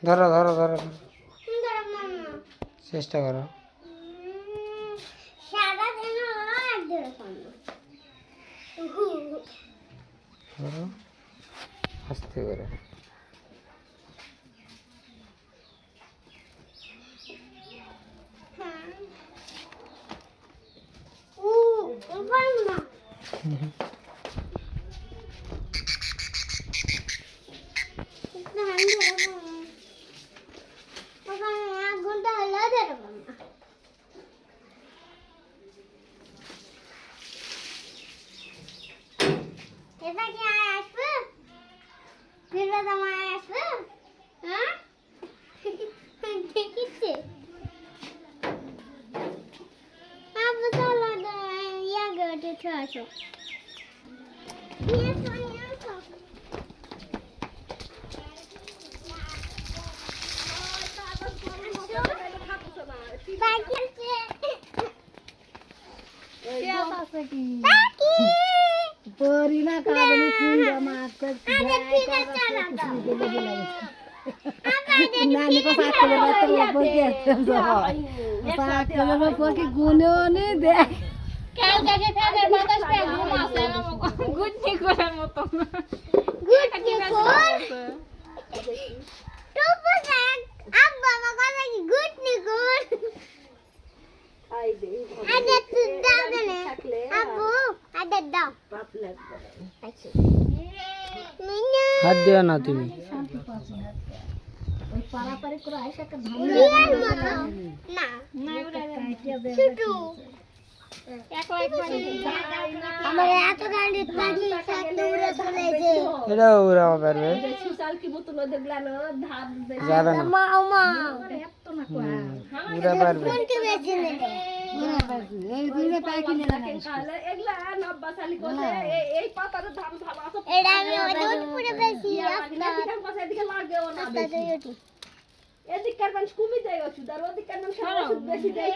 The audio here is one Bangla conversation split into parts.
ধরো ধরো ধরো চেষ্টা করো। ধরো আস্তে করে। হাত দিও না তুমি। এটা উড়াও পারবে যাবে না, উড়া পারবে। এদিককার মানুষ কমে যায় ওষুধ, আর ওদিককার মানুষ ওষুধ বেশি দেয়।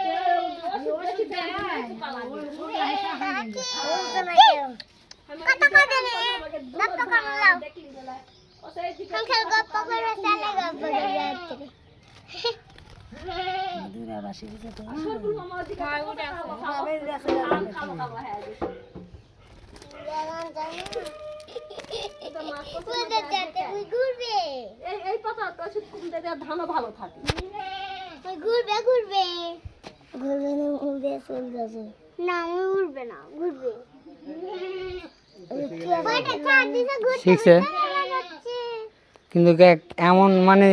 এই পাতা তো ওষুধ কম দেয়, ধানও ভালো থাকে। ঘুরবে ঘুরবে ঘুরবে না, উড়বে চলে যাবে না, উড়বে না, ঘুরবে। শিখছে কিন্তু এমন মানে